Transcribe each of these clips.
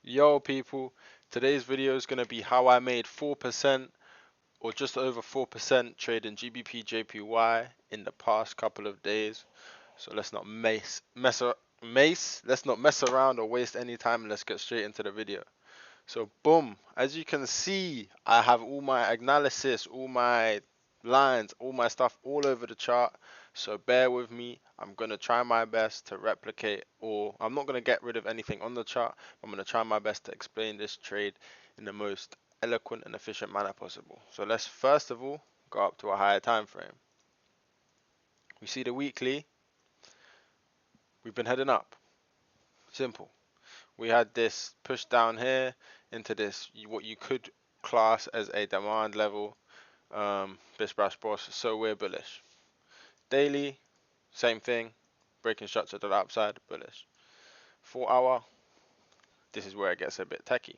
Yo people, today's video is going to be how I made 4% or just over 4% trading GBP JPY in the past couple of days. So let's not let's not mess around or waste any time. Let's get straight into the video. So boom, as you can see, I have all my analysis, all my lines, all my stuff all over the chart. So bear with me. I'm going to try my best to replicate, or I'm not going to get rid of anything on the chart. I'm going to try my best to explain this trade in the most eloquent and efficient manner possible. So let's first of all go up to a higher time frame. We see the weekly, we've been heading up. Simple. We had this push down here into this, what you could class as a demand level, bish bash boss, so we're bullish. Daily, same thing, breaking structure to the upside, bullish. 4 hour, this is where it gets a bit techie.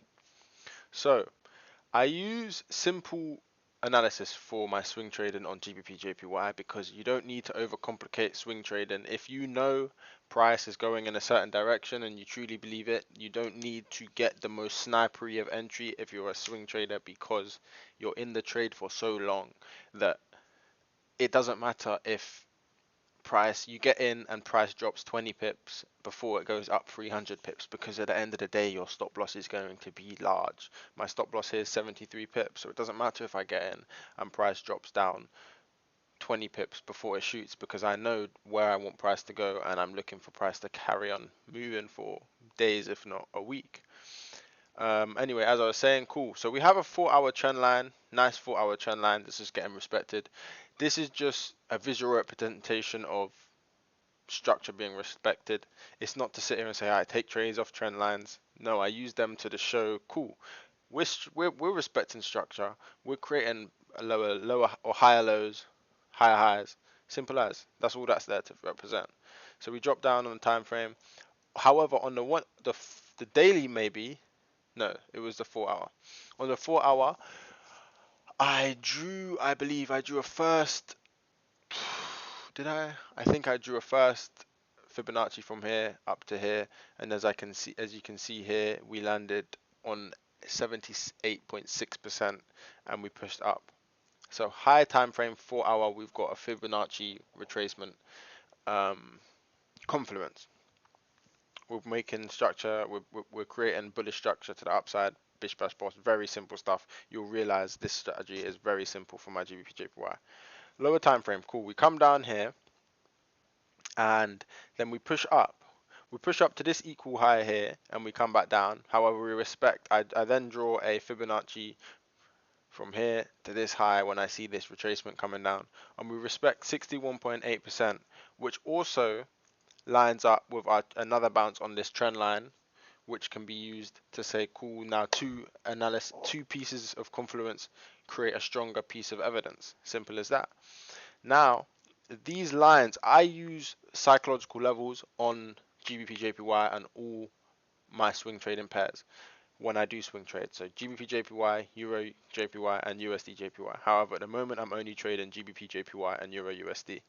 So I use simple analysis for my swing trading on GBP JPY because you don't need to overcomplicate swing trading. If you know price is going in a certain direction and you truly believe it, you don't need to get the most snipery of entry if you're a swing trader, because you're in the trade for so long that it doesn't matter if price you get in and price drops 20 pips before it goes up 300 pips, because at the end of the day your stop loss is going to be large. My stop loss here is 73 pips, so it doesn't matter if I get in and price drops down 20 pips before it shoots, because I know where I want price to go and I'm looking for price to carry on moving for days, if not a week. Anyway, as I was saying, cool. So we have a 4 hour trend line, nice 4 hour trend line. This is getting respected. This is just a visual representation of structure being respected. It's not to sit here and say I take trades off trend lines. No, I use them to just show, cool, we're respecting structure. We're creating a lower or higher lows, higher highs. Simple as. That's all that's there to represent. So we drop down on the time frame. However, on the daily, maybe no, it was the 4 hour. On the 4 hour, I believe I drew a first. Did I? I think I drew a first Fibonacci from here up to here, and as you can see here, we landed on 78.6%, and we pushed up. So high time frame 4 hour, we've got a Fibonacci retracement confluence. We're making structure, we're creating bullish structure to the upside. Bish bash boss, very simple stuff. You'll realize this strategy is very simple for my GBP JPY. Lower time frame, cool. We come down here and then we push up. We push up to this equal high here and we come back down. However, we respect, I then draw a Fibonacci from here to this high when I see this retracement coming down, and we respect 61.8%, which also lines up with another bounce on this trend line, which can be used to say, cool, now two pieces of confluence create a stronger piece of evidence. Simple as that. Now, these lines, I use psychological levels on GBP JPY and all my swing trading pairs when I do swing trade. So GBP JPY, Euro JPY, and USD JPY. However, at the moment, I'm only trading GBP JPY and Euro USD.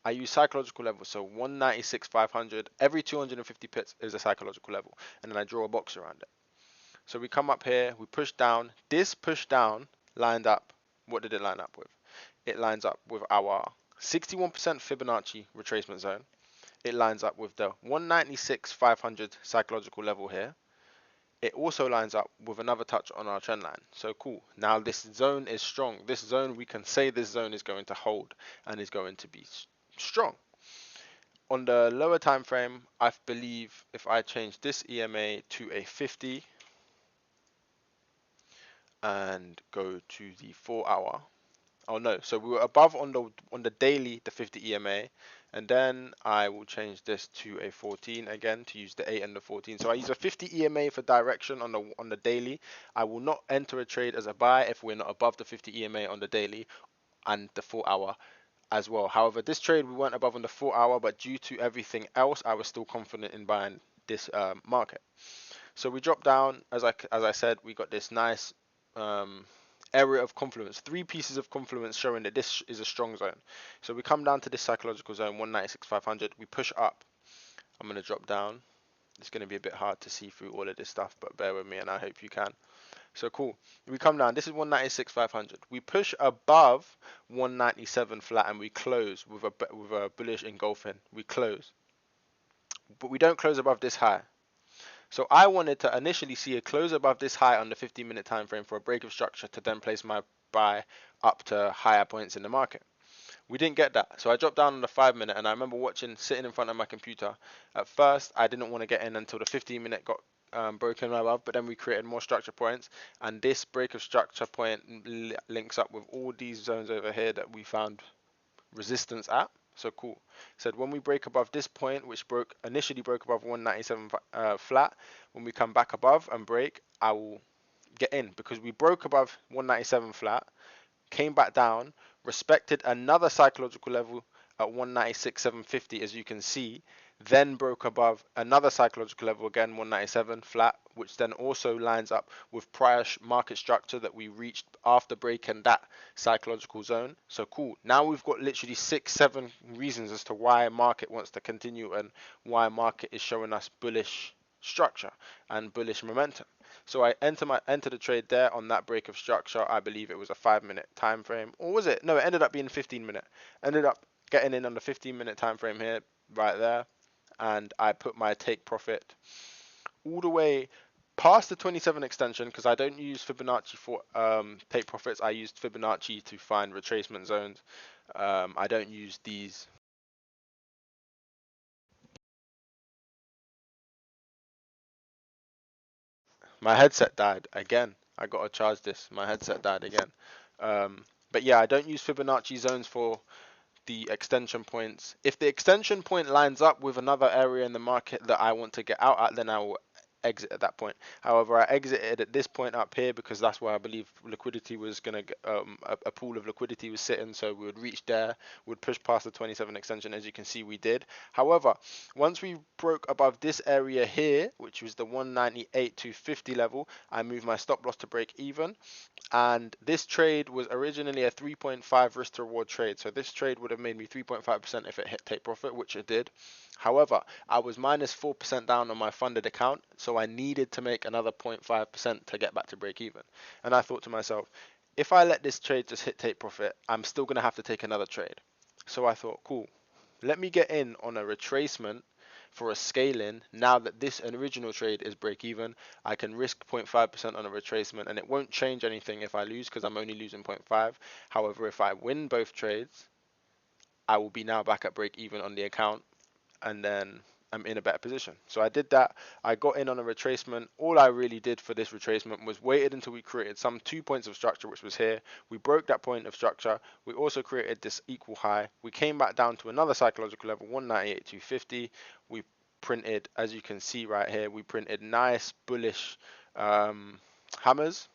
I use psychological levels, so 196, 500, every 250 pips is a psychological level, and then I draw a box around it. So we come up here, we push down. This push down lined up. What did it line up with? It lines up with our 61% Fibonacci retracement zone. It lines up with the 196, 500 psychological level here. It also lines up with another touch on our trend line. So cool. Now this zone is strong. This zone, we can say this zone is going to hold and is going to be strong. On the lower time frame, I believe if I change this EMA to a 50 and go to the 4 hour. Oh no, so we were above on the daily, the 50 EMA, and then I will change this to a 14 again to use the 8 and the 14. So I use a 50 EMA for direction on the daily. I will not enter a trade as a buy if we're not above the 50 EMA on the daily and the 4 hour as well. However, this trade we weren't above on the 4 hour, but due to everything else, I was still confident in buying this market. So we dropped down, as I said, we got this nice area of confluence, 3 pieces of confluence showing that this is a strong zone. So we come down to this psychological zone, 196, 500. We push up. I'm going to drop down. It's going to be a bit hard to see through all of this stuff, but bear with me and I hope you can. So cool. We come down. This is 196,500. We push above 197 flat and we close with a bullish engulfing. We close, but we don't close above this high. So I wanted to initially see a close above this high on the 15-minute time frame for a break of structure to then place my buy up to higher points in the market. We didn't get that, so I dropped down on the 5-minute, and I remember sitting in front of my computer. At first, I didn't want to get in until the 15-minute got broken above, but then we created more structure points, and this break of structure point links up with all these zones over here that we found resistance at. So cool. Said when we break above this point, which initially broke above 197 flat, when we come back above and break, I will get in because we broke above 197 flat, came back down, respected another psychological level at 196,750, as you can see, then broke above another psychological level again, 197 flat, which then also lines up with prior market structure that we reached after breaking that psychological zone. So cool. Now we've got literally 6-7 reasons as to why market wants to continue and why market is showing us bullish structure and bullish momentum. So I enter the trade there on that break of structure. I believe it was a 5-minute time frame, or was it? No, it ended up being 15-minute. Ended up getting in on the 15-minute time frame here, right there, and I put my take profit all the way past the 27 extension because I don't use Fibonacci for take profits. I used Fibonacci to find retracement zones. I don't use these. My headset died again. I gotta charge this. My headset died again. But yeah, I don't use Fibonacci zones for the extension points. If the extension point lines up with another area in the market that I want to get out at, then I will exit at that point. However, I exited at this point up here because that's where I believe liquidity was going to a pool of liquidity was sitting, so we would reach there, would push past the 27 extension. As you can see, we did. However, once we broke above this area here, which was the 198,250 level, I moved my stop loss to break even, and this trade was originally a 3.5 risk to reward trade. So this trade would have made me 3.5% if it hit take profit, which it did. However, I was minus 4% down on my funded account, so I needed to make another 0.5% to get back to break even. And I thought to myself, if I let this trade just hit take profit, I'm still going to have to take another trade. So I thought, cool, let me get in on a retracement for a scale-in. Now that this original trade is break even, I can risk 0.5% on a retracement, and it won't change anything if I lose because I'm only losing 0.5. However, if I win both trades, I will be now back at break even on the account, and then I'm in a better position. So I did that. I got in on a retracement. All I really did for this retracement was waited until we created some 2 points of structure, which was here. We broke that point of structure. We also created this equal high. We came back down to another psychological level, 198,250. We printed, as you can see right here, we printed nice bullish hammers.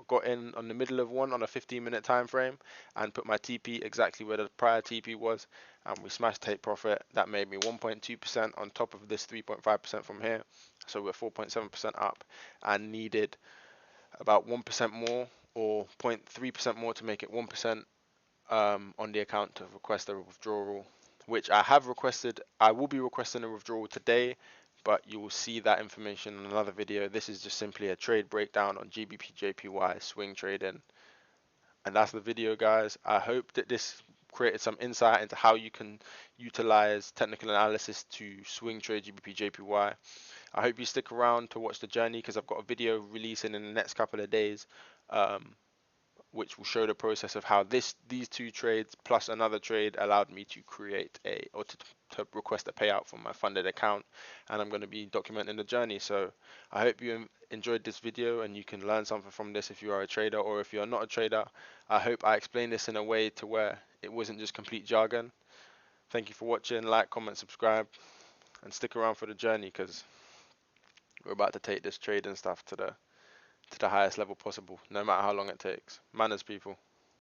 Got in on the middle of one on a 15-minute time frame and put my TP exactly where the prior TP was, and we smashed take profit. That made me 1.2% on top of this 3.5% from here, so we're 4.7% up, and needed about 1% more or 0.3% more to make it 1% on the account to request a withdrawal, which I have requested. I will be requesting a withdrawal today, but you will see that information in another video. This is just simply a trade breakdown on GBP JPY swing trading, and that's the video, guys. I hope that this created some insight into how you can utilize technical analysis to swing trade GBP JPY. I hope you stick around to watch the journey because I've got a video releasing in the next couple of days, which will show the process of how these two trades plus another trade allowed me to create to request a payout from my funded account, and I'm going to be documenting the journey. So I hope you enjoyed this video and you can learn something from this if you are a trader, or if you're not a trader. I hope I explained this in a way to where it wasn't just complete jargon. Thank you for watching. Like, comment, subscribe, and stick around for the journey because we're about to take this trade and stuff to the highest level possible, no matter how long it takes. Manners, people.